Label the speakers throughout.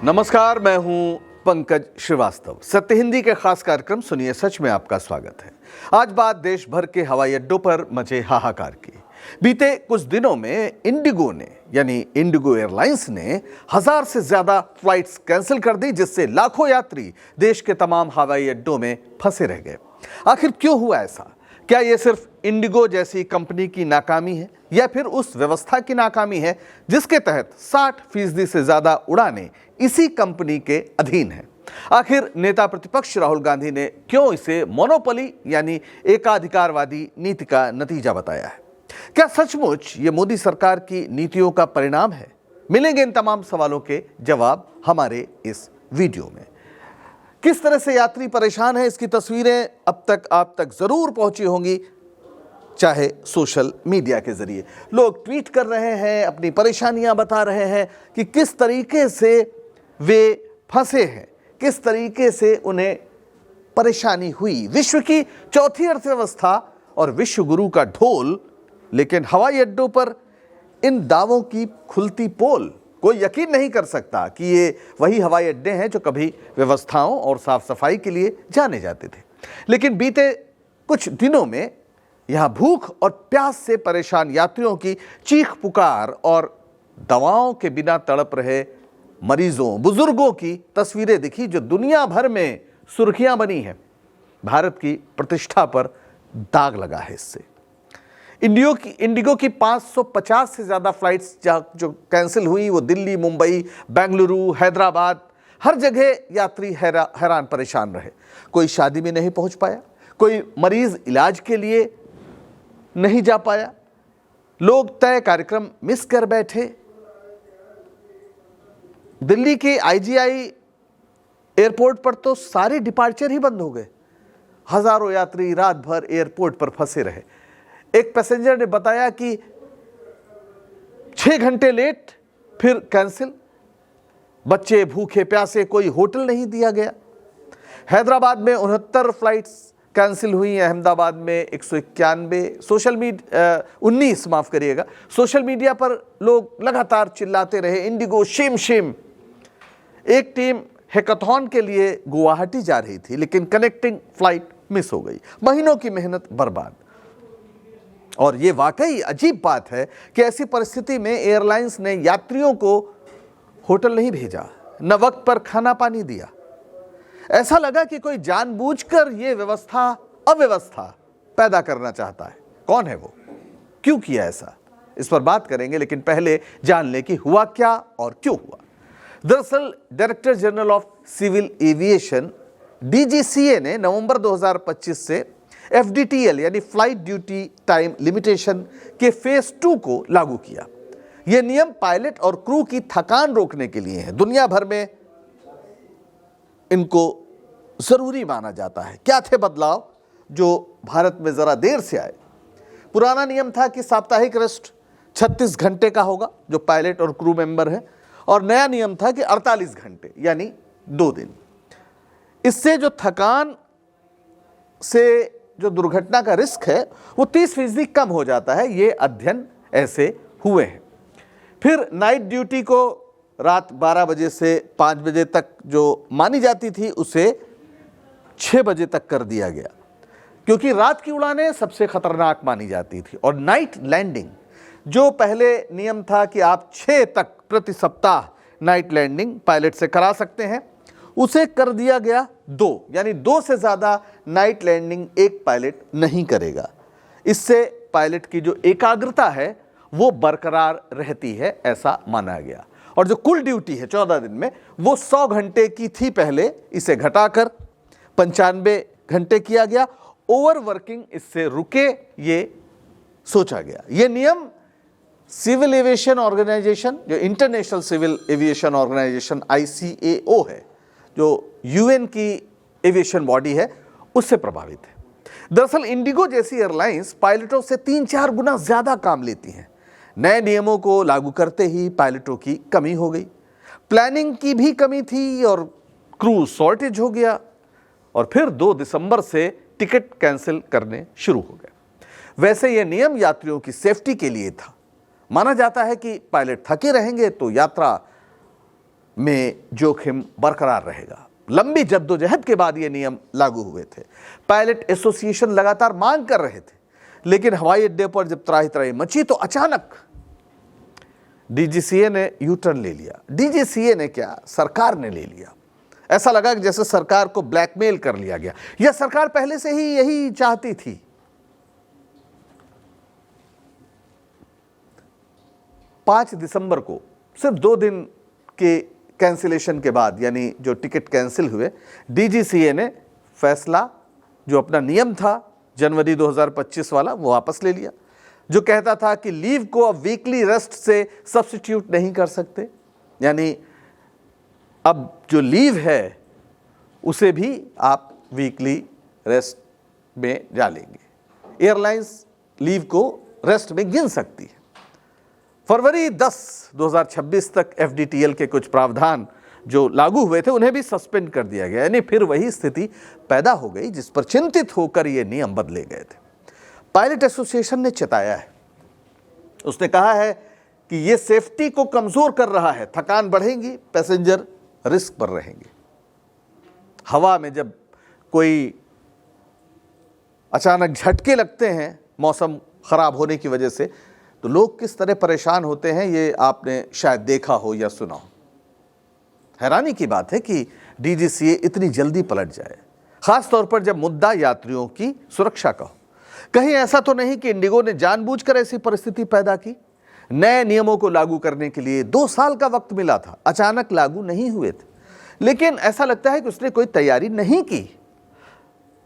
Speaker 1: नमस्कार, मैं हूं पंकज श्रीवास्तव। सत्य हिंदी के खास कार्यक्रम सुनिए सच में आपका स्वागत है। आज बात देश भर के हवाई अड्डों पर मचे हाहाकार की। बीते कुछ दिनों में इंडिगो ने यानी इंडिगो एयरलाइंस ने 1000 से ज्यादा फ्लाइट्स कैंसिल कर दी, जिससे लाखों यात्री देश के तमाम हवाई अड्डों में फंसे रह गए। आखिर क्यों हुआ ऐसा? क्या यह सिर्फ इंडिगो जैसी कंपनी की नाकामी है या फिर उस व्यवस्था की नाकामी है जिसके तहत 60% से ज्यादा उड़ानें इसी कंपनी के अधीन है? आखिर नेता प्रतिपक्ष राहुल गांधी ने क्यों इसे मोनोपोली यानी एकाधिकारवादी नीति का नतीजा बताया है? क्या सचमुच ये मोदी सरकार की नीतियों का परिणाम है? मिलेंगे इन तमाम सवालों के जवाब हमारे इस वीडियो में। किस तरह से यात्री परेशान है, इसकी तस्वीरें अब तक आप तक जरूर पहुंची होंगी, चाहे सोशल मीडिया के जरिए। लोग ट्वीट कर रहे हैं, अपनी परेशानियां बता रहे हैं कि किस तरीके से वे फंसे हैं, किस तरीके से उन्हें परेशानी हुई। विश्व की चौथी अर्थव्यवस्था और विश्व गुरु का ढोल, लेकिन हवाई अड्डों पर इन दावों की खुलती पोल। कोई यकीन नहीं कर सकता कि ये वही हवाई अड्डे हैं जो कभी व्यवस्थाओं और साफ सफाई के लिए जाने जाते थे। लेकिन बीते कुछ दिनों में यहां भूख और प्यास से परेशान यात्रियों की चीख पुकार और दवाओं के बिना तड़प रहे मरीजों, बुजुर्गों की तस्वीरें दिखी, जो दुनिया भर में सुर्खियां बनी हैं। भारत की प्रतिष्ठा पर दाग लगा है इससे। इंडिगो की 550 से ज्यादा फ्लाइट्स जो कैंसिल हुई, वो दिल्ली, मुंबई, बेंगलुरु, हैदराबाद, हर जगह यात्री हैरान परेशान रहे। कोई शादी में नहीं पहुंच पाया, कोई मरीज इलाज के लिए नहीं जा पाया, लोग तय कार्यक्रम मिस कर बैठे। दिल्ली के आईजीआई एयरपोर्ट पर तो सारे डिपार्चर ही बंद हो गए। हजारों यात्री रात भर एयरपोर्ट पर फंसे रहे। एक पैसेंजर ने बताया कि 6 घंटे लेट, फिर कैंसिल। बच्चे भूखे प्यासे, कोई होटल नहीं दिया गया। हैदराबाद में 69 फ्लाइट्स कैंसिल हुई, अहमदाबाद में 191, 19 माफ करिएगा। सोशल मीडिया पर लोग लगातार चिल्लाते रहे, इंडिगो शेम शेम। एक टीम हैकाथॉन के लिए गुवाहाटी जा रही थी, लेकिन कनेक्टिंग फ्लाइट मिस हो गई। महीनों की मेहनत बर्बाद। और ये वाकई अजीब बात है कि ऐसी परिस्थिति में एयरलाइंस ने यात्रियों को होटल नहीं भेजा, न वक्त पर खाना पानी दिया। ऐसा लगा कि कोई जानबूझकर ये अव्यवस्था पैदा करना चाहता है। कौन है वो? क्यों किया ऐसा? इस पर बात करेंगे, लेकिन पहले जान ले कि हुआ क्या और क्यों हुआ। दरअसल director general of civil aviation DGCA ने नवंबर 2025 से एफडीटीएल यानी फ्लाइट ड्यूटी टाइम लिमिटेशन के फेज 2 को लागू किया। यह नियम पायलट और क्रू की थकान रोकने के लिए है। दुनिया भर में इनको जरूरी माना जाता है। क्या थे बदलाव जो भारत में जरा देर से आए? पुराना नियम था कि साप्ताहिक रेस्ट 36 घंटे का होगा जो पायलट और क्रू मेंबर है, और नया नियम था कि 48 घंटे यानी 2 दिन। इससे जो थकान से जो दुर्घटना का रिस्क है वो 30% कम हो जाता है। ये अध्ययन ऐसे हुए हैं। फिर नाइट ड्यूटी को रात 12 बजे से 5 बजे तक जो मानी जाती थी, उसे 6 बजे तक कर दिया गया, क्योंकि रात की उड़ानें सबसे खतरनाक मानी जाती थी। और नाइट लैंडिंग, जो पहले नियम था कि आप 6 तक प्रति सप्ताह नाइट लैंडिंग पायलट से करा सकते हैं, उसे कर दिया गया 2, यानी 2 से ज्यादा नाइट लैंडिंग एक पायलट नहीं करेगा। इससे पायलट की जो एकाग्रता है वो बरकरार रहती है, ऐसा माना गया। और जो कुल ड्यूटी है 14 दिन में, वो 100 घंटे की थी पहले, इसे घटाकर 95 घंटे किया गया। ओवर वर्किंग इससे रुके, ये सोचा गया। ये नियम सिविल एविएशन ऑर्गेनाइजेशन, जो international civil aviation organisation ICAO है, जो यूएन की एविएशन बॉडी है, उससे प्रभावित है। दरअसल इंडिगो जैसी एयरलाइंस पायलटों से 3-4 गुना ज्यादा काम लेती हैं। नए नियमों को लागू करते ही पायलटों की कमी हो गई, प्लानिंग की भी कमी थी और क्रू शॉर्टेज हो गया। और फिर 2 दिसंबर से टिकट कैंसिल करने शुरू हो गए। वैसे यह नियम यात्रियों की सेफ्टी के लिए था। माना जाता है कि पायलट थके रहेंगे तो यात्रा में जोखिम बरकरार रहेगा। लंबी जद्दोजहद के बाद ये नियम लागू हुए थे। पायलट एसोसिएशन लगातार मांग कर रहे थे, लेकिन हवाई अड्डे पर जब त्राही त्राही मची तो अचानक डीजीसीए ने यू टर्न ले लिया। डीजीसीए ने क्या, सरकार ने ले लिया। ऐसा लगा कि जैसे सरकार को ब्लैकमेल कर लिया गया, या सरकार पहले से ही यही चाहती थी। 5 दिसंबर को सिर्फ 2 दिन के कैंसिलेशन के बाद, यानी जो टिकट कैंसिल हुए, डीजीसीए ने फैसला, जो अपना नियम था जनवरी 2025 वाला, वो वापस ले लिया, जो कहता था कि लीव को अब वीकली रेस्ट से सब्स्टिट्यूट नहीं कर सकते। यानी अब जो लीव है उसे भी आप वीकली रेस्ट में डालेंगे। एयरलाइंस लीव को रेस्ट में गिन सकती है। फरवरी 10, 2026 तक एफडीटीएल के कुछ प्रावधान जो लागू हुए थे उन्हें भी सस्पेंड कर दिया गया। यानी फिर वही स्थिति पैदा हो गई जिस पर चिंतित होकर ये नियम बदले गए थे। पायलट एसोसिएशन ने चेताया है, उसने कहा है कि ये सेफ्टी को कमजोर कर रहा है, थकान बढ़ेगी, पैसेंजर रिस्क पर रहेंगे। हवा में जब कोई अचानक झटके लगते हैं मौसम खराब होने की वजह से, तो लोग किस तरह परेशान होते हैं, ये आपने शायद देखा हो या सुना हो। हैरानी की बात है कि डीजीसीए इतनी जल्दी पलट जाए, खास तौर पर जब मुद्दा यात्रियों की सुरक्षा का हो। कहीं ऐसा तो नहीं कि इंडिगो ने जानबूझकर ऐसी परिस्थिति पैदा की। नए नियमों को लागू करने के लिए 2 साल का वक्त मिला था, अचानक लागू नहीं हुए थे। लेकिन ऐसा लगता है कि उसने कोई तैयारी नहीं की।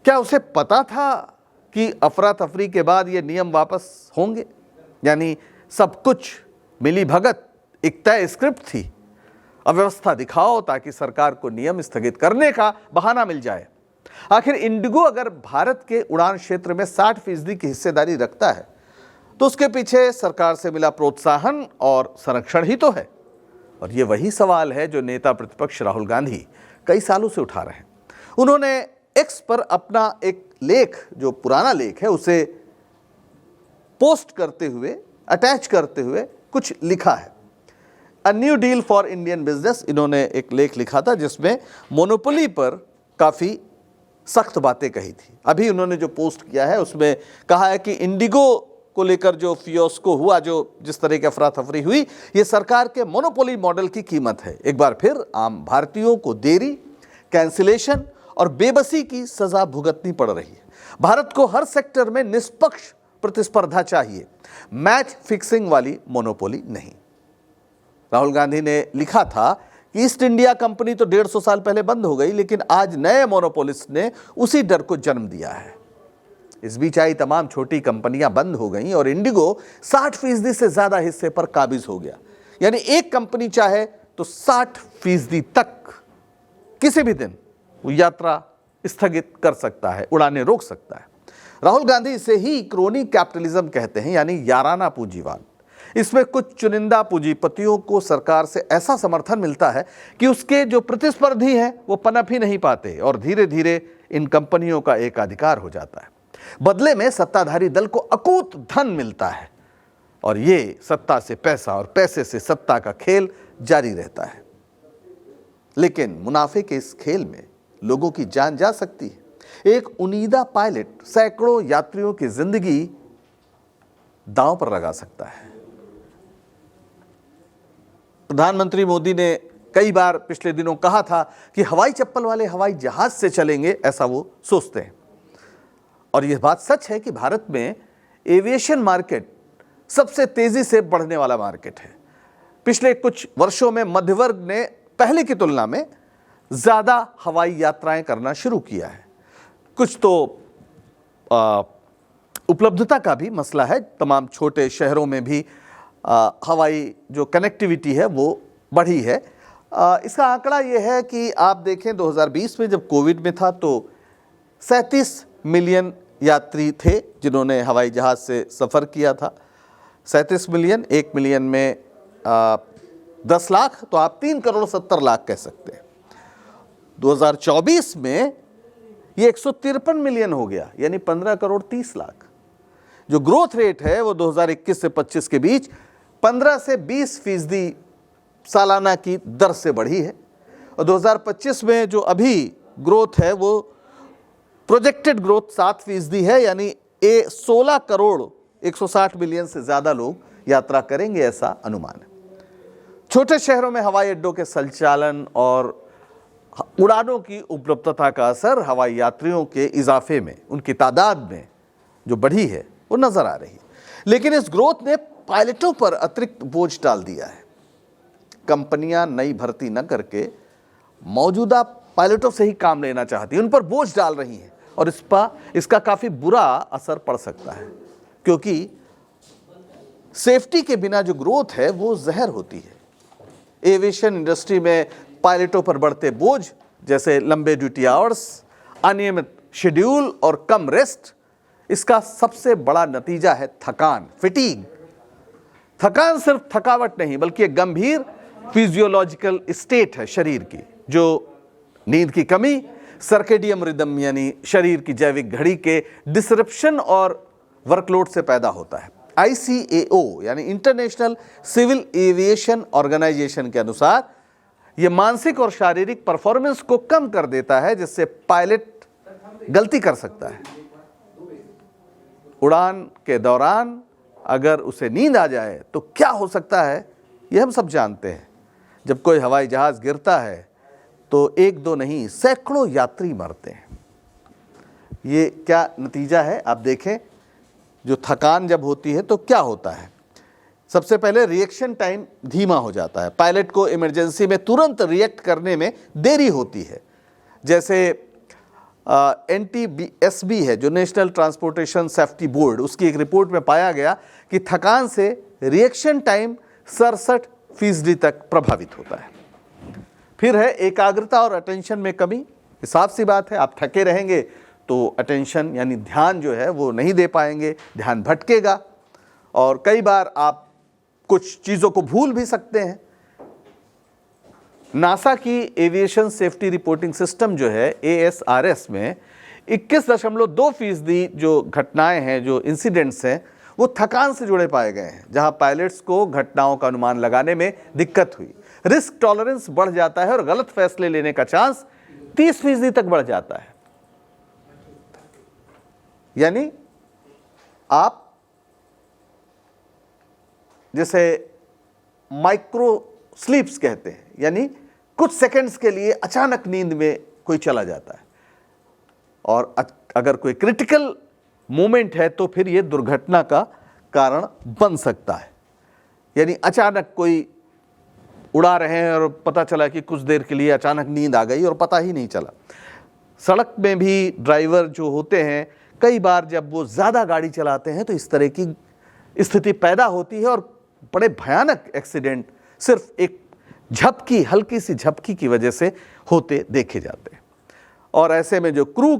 Speaker 1: क्या उसे पता था कि अफरा तफरी के बाद ये नियम वापस होंगे? यानी सब कुछ मिली भगत, एक तय स्क्रिप्ट थी, अव्यवस्था दिखाओ ताकि सरकार को नियम स्थगित करने का बहाना मिल जाए। आखिर इंडिगो अगर भारत के उड़ान क्षेत्र में 60% की हिस्सेदारी रखता है तो उसके पीछे सरकार से मिला प्रोत्साहन और संरक्षण ही तो है। और ये वही सवाल है जो नेता प्रतिपक्ष राहुल गांधी कई सालों से उठा रहे हैं। उन्होंने एक्स पर अपना एक लेख, जो पुराना लेख है, उसे पोस्ट करते हुए, अटैच करते हुए कुछ लिखा है। A new deal for Indian business, इन्होंने एक लेख लिखा था जिसमें मोनोपोली पर काफ़ी सख्त बातें कही थी। अभी उन्होंने जो पोस्ट किया है उसमें कहा है कि इंडिगो को लेकर जो फियोस्को हुआ, जो जिस तरह की अफरा तफरी हुई, ये सरकार के मोनोपोली मॉडल की कीमत है। एक बार फिर आम भारतीयों को देरी, कैंसिलेशन और बेबसी की सजा भुगतनी पड़ रही है। भारत को हर सेक्टर में निष्पक्ष प्रतिस्पर्धा चाहिए, मैच फिक्सिंग वाली मोनोपोली नहीं। राहुल गांधी ने लिखा था कि ईस्ट इंडिया कंपनी तो 150 साल पहले बंद हो गई, लेकिन आज नए मोनोपोलिस्ट ने उसी डर को जन्म दिया है। इस बीच आई तमाम छोटी कंपनियां बंद हो गईं और इंडिगो 60% से ज्यादा हिस्से पर काबिज हो गया। यानी एक कंपनी चाहे तो 60% तक किसी भी दिन वो यात्रा स्थगित कर सकता है, उड़ानें रोक सकता है। राहुल गांधी इसे ही क्रोनी कैपिटलिज्म कहते हैं, यानी याराना पूंजीवाद। इसमें कुछ चुनिंदा पूंजीपतियों को सरकार से ऐसा समर्थन मिलता है कि उसके जो प्रतिस्पर्धी हैं वो पनप ही नहीं पाते और धीरे धीरे इन कंपनियों का एकाधिकार हो जाता है। बदले में सत्ताधारी दल को अकूत धन मिलता है और ये सत्ता से पैसा और पैसे से सत्ता का खेल जारी रहता है। लेकिन मुनाफे के इस खेल में लोगों की जान जा सकती है। एक उनीदा पायलट सैकड़ों यात्रियों की जिंदगी दांव पर लगा सकता है। प्रधानमंत्री मोदी ने कई बार पिछले दिनों कहा था कि हवाई चप्पल वाले हवाई जहाज से चलेंगे, ऐसा वो सोचते हैं। और यह बात सच है कि भारत में एविएशन मार्केट सबसे तेजी से बढ़ने वाला मार्केट है। पिछले कुछ वर्षों में मध्यवर्ग ने पहले की तुलना में ज़्यादा हवाई यात्राएं करना शुरू किया है। कुछ तो उपलब्धता का भी मसला है। तमाम छोटे शहरों में भी हवाई जो कनेक्टिविटी है वो बढ़ी है। इसका आंकड़ा ये है कि आप देखें 2020 में जब कोविड में था तो 37 मिलियन यात्री थे जिन्होंने हवाई जहाज़ से सफ़र किया था। 37 मिलियन, 1 मिलियन में 10 लाख, तो आप 3 करोड़ 70 लाख कह सकते हैं। 2024 में ये 153 मिलियन हो गया, यानी 15 करोड़ 30 लाख। जो ग्रोथ रेट है वो 2021 से 25 के बीच 15 से 20% सालाना की दर से बढ़ी है और 2025 में जो अभी ग्रोथ है वो प्रोजेक्टेड ग्रोथ 7% है, यानी 16 करोड़ 160 मिलियन से ज़्यादा लोग यात्रा करेंगे, ऐसा अनुमान है। छोटे शहरों में हवाई अड्डों के संचालन और उड़ानों की उपलब्धता का असर हवाई यात्रियों के इजाफे में, उनकी तादाद में जो बढ़ी है वो नजर आ रही है। लेकिन इस ग्रोथ ने पायलटों पर अतिरिक्त बोझ डाल दिया है। कंपनियां नई भर्ती न करके मौजूदा पायलटों से ही काम लेना चाहती है, उन पर बोझ डाल रही हैं और इसका काफी बुरा असर पड़ सकता है, क्योंकि सेफ्टी के बिना जो ग्रोथ है वो जहर होती है। एविएशन इंडस्ट्री में पायलटों पर बढ़ते बोझ जैसे लंबे ड्यूटी आवर्स, अनियमित शेड्यूल और कम रेस्ट, इसका सबसे बड़ा नतीजा है थकान, फिटीग। थकान सिर्फ थकावट नहीं बल्कि एक गंभीर फिजियोलॉजिकल स्टेट है शरीर की, जो नींद की कमी, सर्केडियम रिदम यानी शरीर की जैविक घड़ी के डिसरप्शन और वर्कलोड से पैदा होता है। ICAO यानी इंटरनेशनल सिविल एविएशन ऑर्गेनाइजेशन के अनुसार यह मानसिक और शारीरिक परफॉर्मेंस को कम कर देता है, जिससे पायलट गलती कर सकता है। उड़ान के दौरान अगर उसे नींद आ जाए तो क्या हो सकता है, यह हम सब जानते हैं। जब कोई हवाई जहाज गिरता है तो एक दो नहीं सैकड़ों यात्री मरते हैं। ये क्या नतीजा है आप देखें। जो थकान जब होती है तो क्या होता है, सबसे पहले रिएक्शन टाइम धीमा हो जाता है। पायलट को इमरजेंसी में तुरंत रिएक्ट करने में देरी होती है। जैसे NTSB है जो नेशनल ट्रांसपोर्टेशन सेफ्टी बोर्ड, उसकी एक रिपोर्ट में पाया गया कि थकान से रिएक्शन टाइम 67% तक प्रभावित होता है। फिर है एकाग्रता और अटेंशन में कमी। साफ सी बात है, आप थके रहेंगे तो अटेंशन यानी ध्यान जो है वो नहीं दे पाएंगे, ध्यान भटकेगा और कई बार आप कुछ चीज़ों को भूल भी सकते हैं। नासा की एविएशन सेफ्टी रिपोर्टिंग सिस्टम जो है ASRS में 21.2% जो घटनाएं हैं, जो इंसिडेंट्स हैं, वो थकान से जुड़े पाए गए हैं, जहां पायलट्स को घटनाओं का अनुमान लगाने में दिक्कत हुई। रिस्क टॉलरेंस बढ़ जाता है और गलत फैसले लेने का चांस 30% तक बढ़ जाता है। यानी आप जैसे माइक्रो स्लीप्स कहते हैं, यानी कुछ सेकंड्स के लिए अचानक नींद में कोई चला जाता है और अगर कोई क्रिटिकल मोमेंट है तो फिर यह दुर्घटना का कारण बन सकता है। यानी अचानक कोई उड़ा रहे हैं और पता चला कि कुछ देर के लिए अचानक नींद आ गई और पता ही नहीं चला। सड़क में भी ड्राइवर जो होते हैं, कई बार जब वो ज़्यादा गाड़ी चलाते हैं तो इस तरह की स्थिति पैदा होती है और बड़े भयानक एक्सीडेंट सिर्फ एक झपकी, हल्की सी झपकी की वजह से होते देखे जाते हैं। और ऐसे में जो क्रू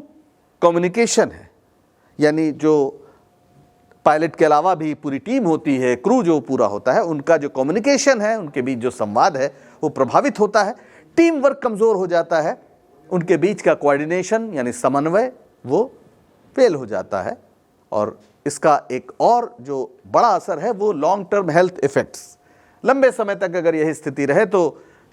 Speaker 1: कम्युनिकेशन है, यानी जो पायलट के अलावा भी पूरी टीम होती है, क्रू जो पूरा होता है, उनका जो कम्युनिकेशन है, उनके बीच जो संवाद है वो प्रभावित होता है। टीम वर्क कमज़ोर हो जाता है, उनके बीच का कोऑर्डिनेशन यानी समन्वय वो फेल हो जाता है और इसका एक और जो बड़ा असर है वो लॉन्ग टर्म हेल्थ इफेक्ट्स। लंबे समय तक अगर यही स्थिति रहे तो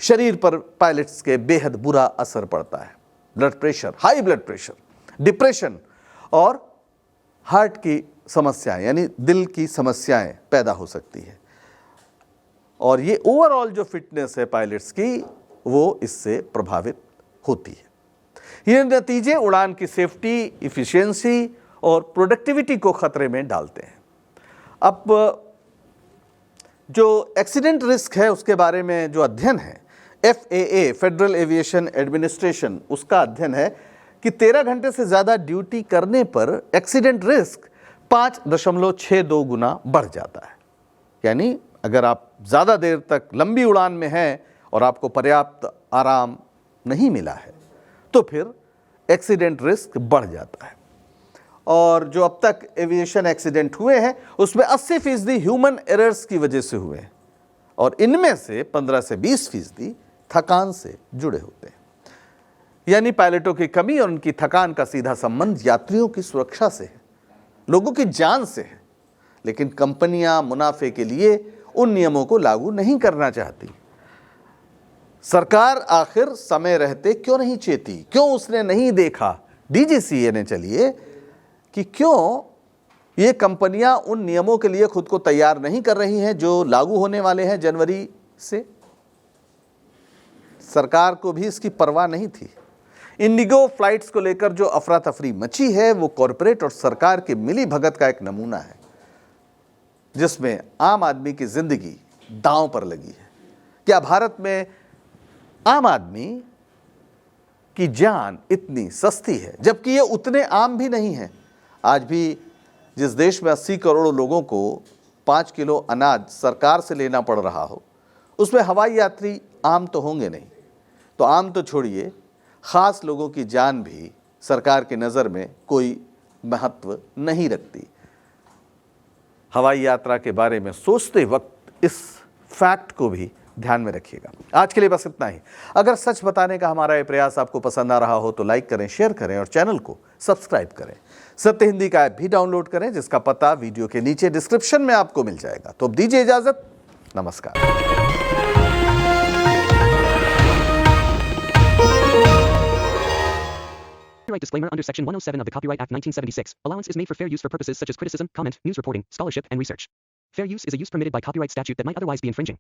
Speaker 1: शरीर पर पायलट्स के बेहद बुरा असर पड़ता है। Blood pressure, high blood pressure, depression और हार्ट की समस्याएं यानी दिल की समस्याएं पैदा हो सकती है और ये ओवरऑल जो फिटनेस है पायलट्स की वो इससे प्रभावित होती है। ये नतीजे उड़ान की सेफ्टी, इफिशिएंसी और प्रोडक्टिविटी को खतरे में डालते हैं। अब जो एक्सीडेंट रिस्क है उसके बारे में जो अध्ययन है, FAA फेडरल एविएशन एडमिनिस्ट्रेशन, उसका अध्ययन है कि 13 घंटे से ज़्यादा ड्यूटी करने पर एक्सीडेंट रिस्क 5.62 गुना बढ़ जाता है। यानी अगर आप ज़्यादा देर तक लंबी उड़ान में हैं और आपको पर्याप्त आराम नहीं मिला है तो फिर एक्सीडेंट रिस्क बढ़ जाता है। और जो अब तक एविएशन एक्सीडेंट हुए हैं उसमें 80% ह्यूमन एरर्स की वजह से हुए हैं और इनमें से 15 से 20% थकान से जुड़े होते हैं। यानी पायलटों की कमी और उनकी थकान का सीधा संबंध यात्रियों की सुरक्षा से है, लोगों की जान से है। लेकिन कंपनियां मुनाफे के लिए उन नियमों को लागू नहीं करना चाहती। सरकार आखिर समय रहते क्यों नहीं चेती, क्यों उसने नहीं देखा, डीजीसीए ने चलिए, कि क्यों ये कंपनियां उन नियमों के लिए खुद को तैयार नहीं कर रही हैं जो लागू होने वाले हैं जनवरी से। सरकार को भी इसकी परवाह नहीं थी। इंडिगो फ्लाइट्स को लेकर जो अफरा तफरी मची है वो कॉरपोरेट और सरकार के मिली भगत का एक नमूना है, जिसमें आम आदमी की जिंदगी दांव पर लगी है। क्या भारत में आम आदमी की जान इतनी सस्ती है, जबकि ये उतने आम भी नहीं है। आज भी जिस देश में 80 करोड़ लोगों को 5 किलो अनाज सरकार से लेना पड़ रहा हो, उसमें हवाई यात्री आम तो होंगे नहीं। तो आम तो छोड़िए, खास लोगों की जान भी सरकार की नज़र में कोई महत्व नहीं रखती। हवाई यात्रा के बारे में सोचते वक्त इस फैक्ट को भी ध्यान में रखिएगा। आज के लिए बस इतना ही। अगर सच बताने का हमारा ये प्रयास आपको पसंद आ रहा हो तो लाइक करें, शेयर करें और चैनल को सब्सक्राइब करें। सत्य हिंदी का ऐप भी डाउनलोड करें, जिसका पता वीडियो के नीचे डिस्क्रिप्शन में आपको मिल जाएगा। तो अब दीजिए इजाजत, नमस्कार।
Speaker 2: Copyright disclaimer under Section 107 of the Copyright Act 1976. Allowance is made for fair use for purposes such as criticism, comment, news reporting, scholarship, and research. Fair use is a use permitted by copyright statute that might otherwise be infringing.